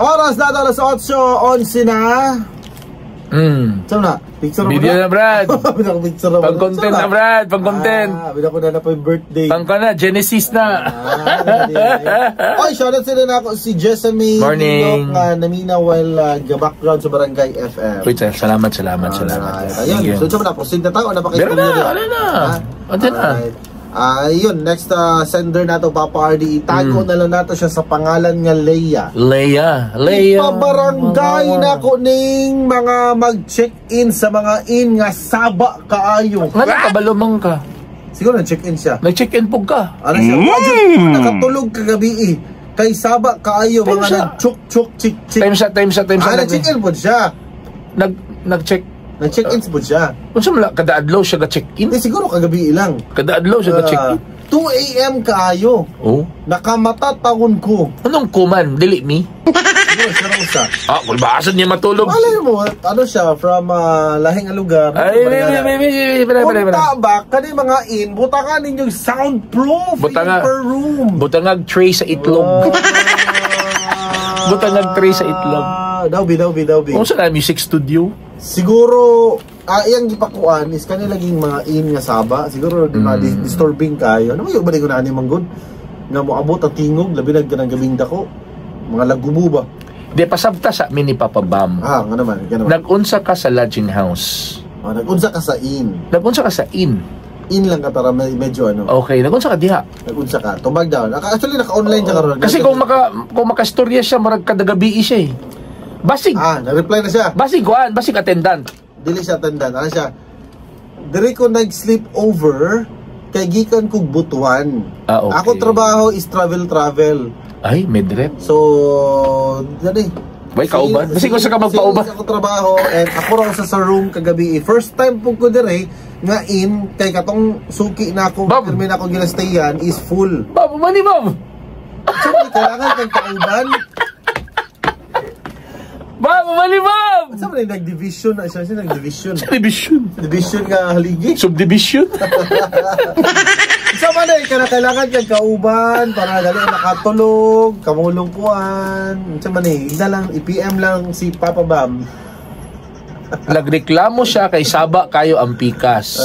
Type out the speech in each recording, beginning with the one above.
Oras na alas 8:11 na. Saan na? Picture mo video na, Brad. Picture na. Pang-content na, Brad. Pang-content. Bida ko na po yung birthday. Pang-content na, Genesis na. Oy, shoutout sila na ako si Jessamine. Morning. Namina while background sa Barangay FM. Wait, salamat. Ayun, so saan na? Proceed na tayo. Meron na, Ate na. Ayun, next sender na to, Papa RD. Itago na lang nato siya sa pangalan nga Leia. Ipabarangay na ko ning mga mag-check-in sa mga in nga saba kaayo. Nga nakabalumang ka? Siguro nag-check-in siya. Nag-check-in po ka? Ano siya? Nakatulog kagabi kay saba kaayo, mga nag-chuk-chuk, chik-chik. Time sa. Nag-check-in po siya. Nag-check. Nag-check-in po siya. Kung saan mo kada-adlaw siya ga-check-in? Siguro kagabi lang. Kada-adlaw siya ga-check-in? 2 AM kaayo. Oh? Nakamata taon ko. Anong kuman? Dili me? Siguro siya raw siya. Kung baasan niya matulog. Malay mo, ano siya, from lahing lugar. Ay, punta ba, kani mga in, butangan ninyong soundproof per room. Butangag tray sa itlog. Butangag tray sa itlog. Dawbi. Kung saan na music studio? Siguro, iyang gipakuan is kanilaging mga in nga saba. Siguro, disturbing kayo. Ano yung balik ko na manggod? Nga mo abot at tingog, labi na ganang gabing dako. Mga lagubo ba? Di, pasabta sa amin ni Papa Bam. Nga naman. Nag-unsa ka sa lodging house. Nag-unsa ka sa in. Nag-unsa ka sa in. In lang ka para medyo ano. Okay, nag-unsa ka diha. Nag-unsa ka. Tubag down. Actually, naka-online siya karon. Kasi kung makastorya siya, marag kadagabi siya eh. Basig. Na-reply na siya. Basig attendant. Dili siya attendant. Ano siya? Diri ko nag-sleep over kay gikan kog Butuan. Okay. Ako trabaho is travel. Ay, medret. So, dali. Bay, kauban. Basig ko sa ka magpauban. Ako trabaho and ako raw sa room kagabi. First time po ko dire nga in kay katong suki na ako termin ako ginastayan is full. Mani, Bob. So, kailangan kang kauban. Mali, Bob! Saan ba nag-division na siya? Nag-division. Division nga haligi. Subdivision. Saan ba kailangan kang kauban para dali nakatulog, kamulungkuan. Saan ba lang, i-PM lang si Papa Bam. Nagreklamo siya kay Saba kayo ang pikas.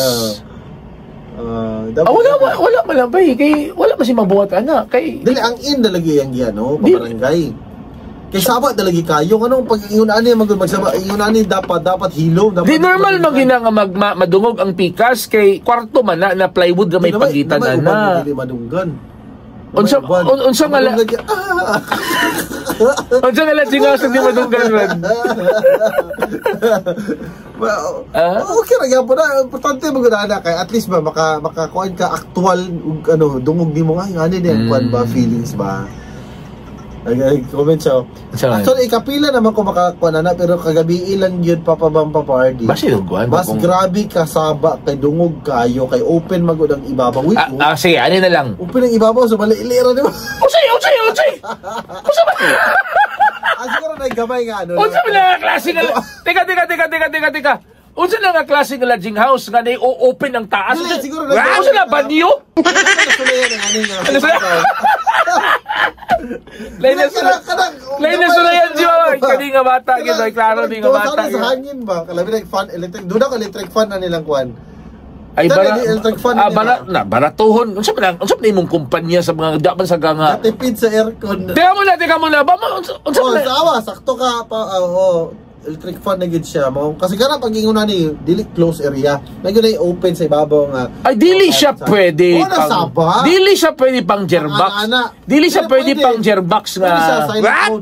Wala ba lang ba eh. Wala ba si mabuhat anak. Dali, ang in dalagi yung no? Pabarangay. Kay Saba dalagi kayo. Anong pag-iunaan niya magsaba? Iunaan niya dapat hilo. Di normal magina nga madungog ang pikas kay kwarto man na plywood na may pagitan na. Dili madunggan. Unsa nga la. Unsa nga la singa sa di madunggan man. Okay ra gyapon na. Importante maguna kay at least ba makakuan ka actual dungog di mo nga ani din kuan ba feelings ba. Comment siya. Actually, ikapila naman ko makakuha na pero kagabi ilang yun Papa Bam Papa RD. Mas grabe kasaba kay dungog kayo kay open magod ang ibabaw. Sige, ano na lang. Open ang ibabaw so mali-ilira di ba? Unsay. Usa ba? Siguro na gamay nga ano. Unsa ba nga klase nga? Teka. Unsa na nga klase nga lodging house nga open ang taas? Siguro na. Unsa na banyo? Lain na sulayan siya. Kani nga bata gid klaro di nga bata. Sa hangin ba? Kalabi fan electric. Duda ka electric fan na nilang kuan. Ay baratuhon. Unsa man imong kumpanya sa mga dapan sa ganga? Tipid sa aircon. Teka muna. Ba unsa man? Sakto ka pa. Electric fan na gid siya. Kasi kana pag inguna ni dili close area. Nagyo na open sa ibabaw nga. Ay dili siya pwede pang. Dili siya pwede pang gerbox. Dili siya pwede pang gerbox nga. What?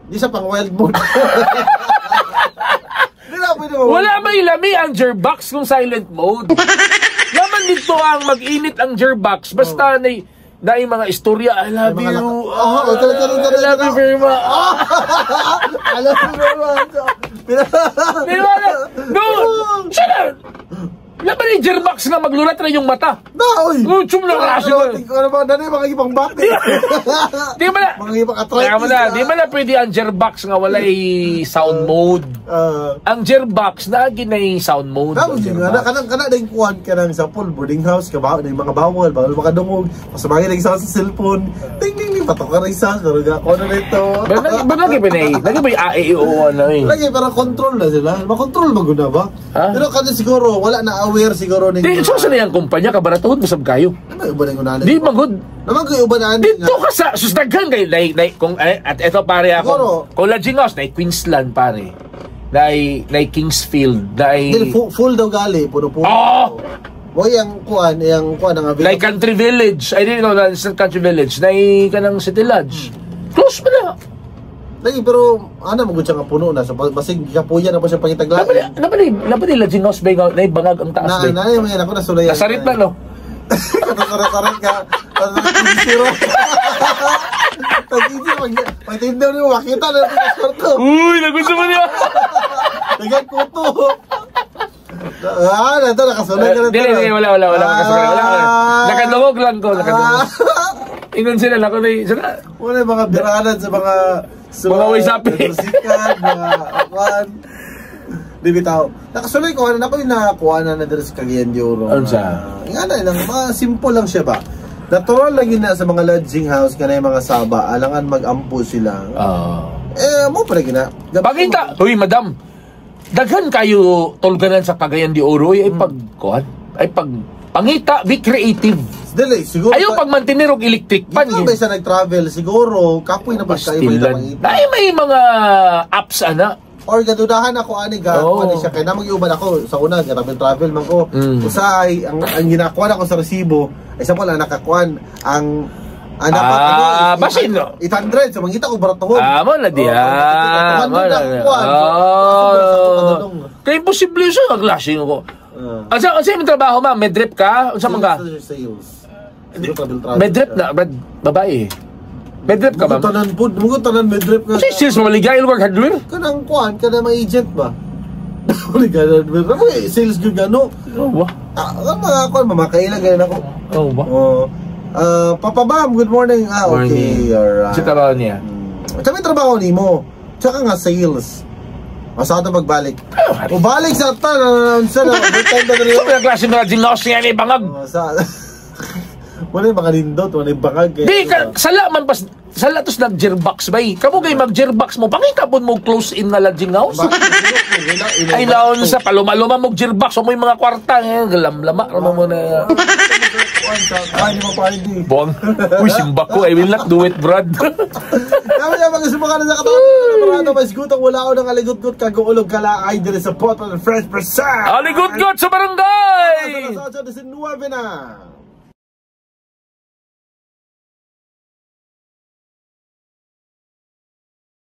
Di siya pang wild mode. Wala may lami ang gerbox kung silent mode. Naman dito ang mag-init ang gerbox basta na yung mga istorya. I love you. I love you very much. I love you very much. No! Shut up! Laban yung gerbox nga maglulat na yung mata. oy. Chum na klase mo. Ano ba, dali mga ibang bati. Di ba na? Mga ibang arthritis. Di ba na pwede ang gearbox nga wala sound mode? Ang gearbox na ginay sound mode. Tapos yun nga, kana din kuhan ka ng sa pool, boarding house, ka ba, mga bawal makadungog, pasabagay na isa sa cellphone, ding, patok ka na isa, pero ako na nito. Ba lagi ba na lagi ba yung AEO ano eh? Lagi, pero control na sila. Makontrol maguna ba? Pero kasi siguro, wala na aware siguro. Di, so sa niyang kumpanya, kabaratuhod mo sab kayo. Ano ba yung unahan? Di, magod. Naman kayo ba na dito ka sa susdaghan kayo, kung, at eto pare ako, kung lodging house, na Queensland pare. Na Kingsfield, na full daw gali, puro-puro. Oh! Boy, yung kuan ang available. Like Country Village. I didn't know that it's Country Village. Na kanang City Lodge. Close mo na. Lagi, pero ano magud siya nga puno na. So, basig kapuyan na po siya pangitaglaan. Napali lodging house ba na bangag ang taas ba? Na, may ako na sulayan. Nasarit na, no? Nasarit ka. Zero. Pag-isip, pag-tindaw niyo, makita na ito sa kwarto. Uy, nagusto mo niya. Nagyan kuto. Ito, nakasunod ka na ito. Dili, wala. Nakadungog lang ko, Ingon sila, ako na yun. Wala yung mga biranan sa mga wasabi. Sikat, mga akuan. Di bitaw. Nakasunod ko, ano na ko yung nakakuha na dito sa Cagayan de Oro. Ano siya? Yung lang, mga simple lang siya ba? Natural lang yun na sa mga lodging house, kanay mga saba, alangan mag-ampo sila. Mo pala gina. Pagkita, uy, madam, daghan kayo tolganan sa Cagayan de Oro, ay pangita, be creative. Dili, siguro. Ayaw pag mantinir og electric pan. Ikaw ba isa nag-travel, siguro, kapoy na ba kayo Pastilan. May mga apps, ana. Or gadudahan ako ani siya kay na mag-iuban ako sa una travel man ko. Usay ang ginakuha ako sa resibo ay sa pala nakakuan ang dapat basin no. 800 so mangita ko baratuhon. Mo na diha. Kay imposible siya mag-lashing ako. Asa imong trabaho ma? Medrep ka? Unsa man ka? Medrep na babae. Medrep ka ba? Mugot tanan medrep ka. Kasi sales maligay work hardware. Kanang kuan kada may agent ba? Maligay hardware. Ako sales gyud gano. Ba? Mga kuan mamakailan ganyan ako. Ba? Papa Bam, good morning. Okay, alright. Sa trabaho niya. Sa trabaho nimo. Tsaka nga sales. Masada magbalik. O balik sa tan sa Sa klase na lodging house niya ni bangag. Wala yung mga lindot, wala yung bangag. Di ka, sala man pas, sala tos nag-gearbox ba? Kamu kayo mag-gearbox mo, pangitapon mo close-in na lodging house? Ay laon sa paluma-luma mo gearbox, o mo yung mga kwarta, galam-lama, rama mo na. Buwang, uy, simba ko, I will not do it, Brad. Kami na mag-subukan na sa katawan. Mas gutang wala ako ng aligot-gut, kaguulog kalaay din sa pot ng Fresh Percent. Aligot-gut sa barangay! Sa 19 na.